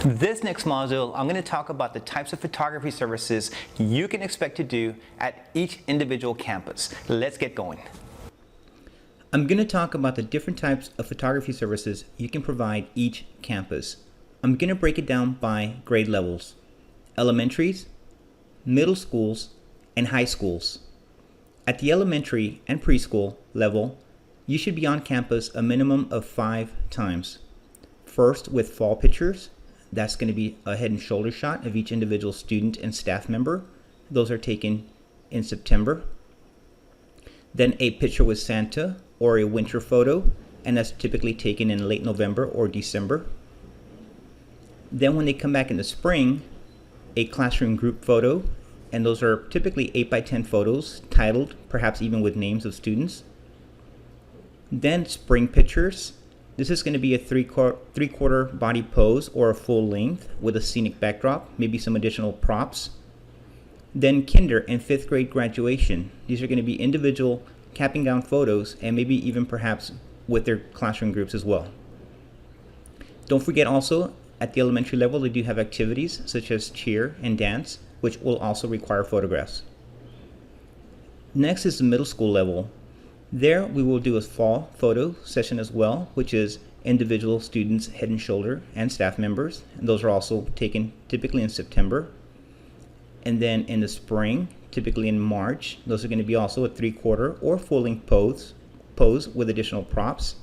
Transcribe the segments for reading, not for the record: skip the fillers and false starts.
This next module, I'm going to talk about the types of photography services you can expect to do at each individual campus. Let's get going. I'm going to talk about the different types of photography services you can provide each campus. I'm going to break it down by grade levels: elementaries, middle schools, and high schools. At the elementary and preschool level, you should be on campus a minimum of 5 times. First, with fall pictures. That's going to be a head and shoulder shot of each individual student and staff member. Those are taken in September. Then a picture with Santa or a winter photo, and that's typically taken in late November or December. Then when they come back in the spring, a classroom group photo, and those are typically 8x10 photos, titled, perhaps even with names of students. Then spring pictures. This is going to be a three-quarter body pose or a full length with a scenic backdrop, maybe some additional props. Then kinder and 5th grade graduation. These are going to be individual cap and gown photos, and maybe even perhaps with their classroom groups as well. Don't forget also, at the elementary level, they do have activities such as cheer and dance, which will also require photographs. Next is the middle school level. There we will do a fall photo session as well, which is individual students, head and shoulder, and staff members. And those are also taken typically in September. And then in the spring, typically in March, those are going to be also a 3/4 or full-length pose with additional props.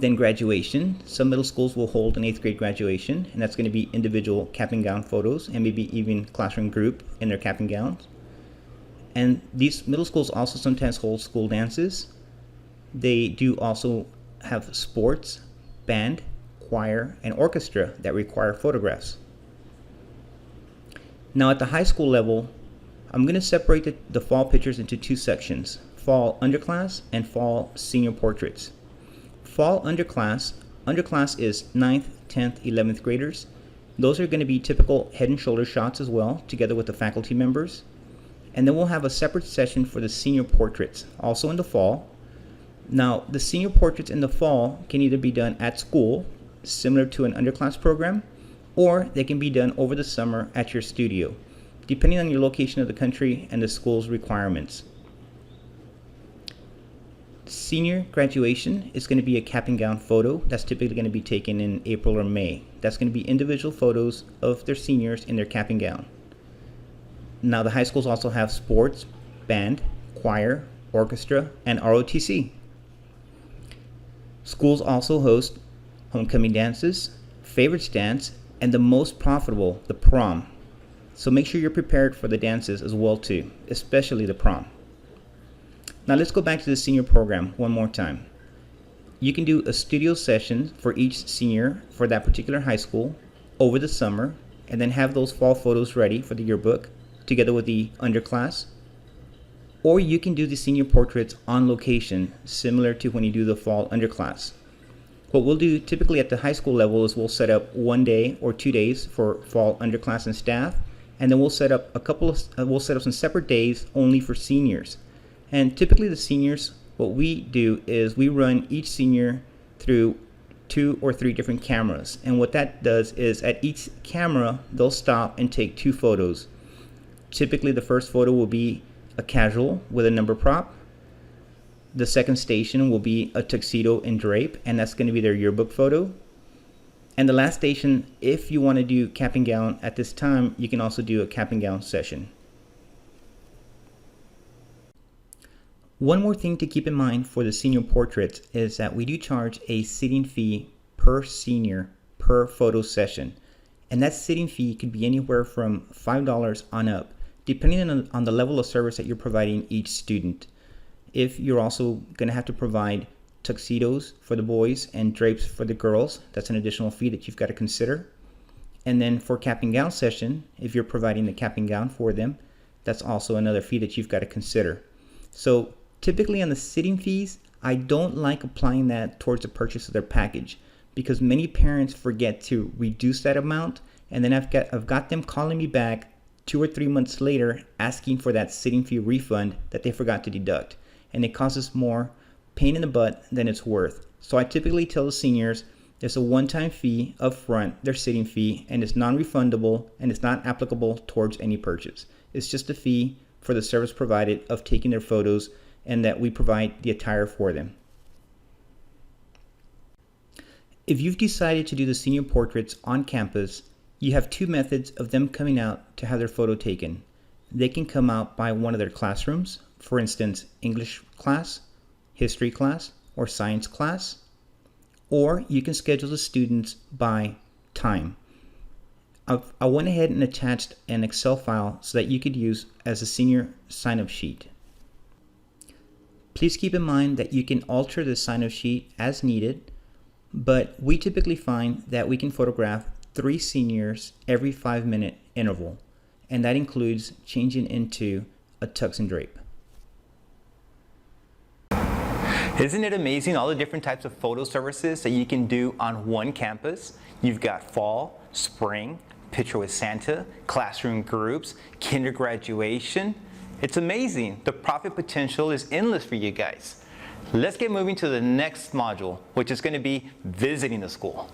Then graduation. Some middle schools will hold an 8th grade graduation, and that's going to be individual cap and gown photos and maybe even classroom group in their cap and gowns. And these middle schools also sometimes hold school dances. They do also have sports, band, choir, and orchestra that require photographs. Now at the high school level, I'm going to separate the fall pictures into 2 sections: fall underclass and fall senior portraits. Fall underclass is 9th, 10th, 11th graders. Those are going to be typical head and shoulder shots as well, together with the faculty members. And then we'll have a separate session for the senior portraits, also in the fall. Now, the senior portraits in the fall can either be done at school, similar to an underclass program, or they can be done over the summer at your studio, depending on your location of the country and the school's requirements. Senior graduation is going to be a cap and gown photo. That's typically going to be taken in April or May. That's going to be individual photos of their seniors in their cap and gown. Now the high schools also have sports, band, choir, orchestra, and ROTC. Schools also host homecoming dances, favorites dance, and the most profitable, the prom. So make sure you're prepared for the dances as well too, especially the prom. Now let's go back to the senior program one more time. You can do a studio session for each senior for that particular high school over the summer, and then have those fall photos ready for the yearbook together with the underclass. Or you can do the senior portraits on location, similar to when you do the fall underclass. What we'll do typically at the high school level is we'll set up 1 day or 2 days for fall underclass and staff, and then we'll set up some separate days only for seniors. And typically the seniors, what we do is we run each senior through 2 or 3 different cameras. And what that does is at each camera, they'll stop and take 2 photos. Typically the first photo will be a casual with a number prop. The second station will be a tuxedo and drape, and that's going to be their yearbook photo. And the last station, if you want to do cap and gown at this time, you can also do a cap and gown session. One more thing to keep in mind for the senior portraits is that we do charge a sitting fee per senior per photo session. And that sitting fee could be anywhere from $5 on up, depending on the level of service that you're providing each student. If you're also going to have to provide tuxedos for the boys and drapes for the girls, that's an additional fee that you've got to consider. And then for cap and gown session, if you're providing the cap and gown for them, that's also another fee that you've got to consider. So typically on the sitting fees, I don't like applying that towards the purchase of their package, because many parents forget to reduce that amount, and then I've got them calling me back 2 or 3 months later asking for that sitting fee refund that they forgot to deduct, and it causes more pain in the butt than it's worth. So I typically tell the seniors, There's a one-time fee up front, their sitting fee, and it's non-refundable and it's not applicable towards any purchase. It's just a fee for the service provided of taking their photos and that we provide the attire for them. If you've decided to do the senior portraits on campus, you have two methods of them coming out to have their photo taken. They can come out by one of their classrooms, for instance, English class, history class, or science class, or you can schedule the students by time. I went ahead and attached an Excel file so that you could use as a senior sign-up sheet. Please keep in mind that you can alter the sign-up sheet as needed, but we typically find that we can photograph 3 seniors every 5-minute interval, and that includes changing into a tux and drape. Isn't it amazing all the different types of photo services that you can do on one campus? You've got fall, spring, picture with Santa, classroom groups, kinder graduation. It's amazing. The profit potential is endless for you guys. Let's get moving to the next module, which is going to be visiting the school.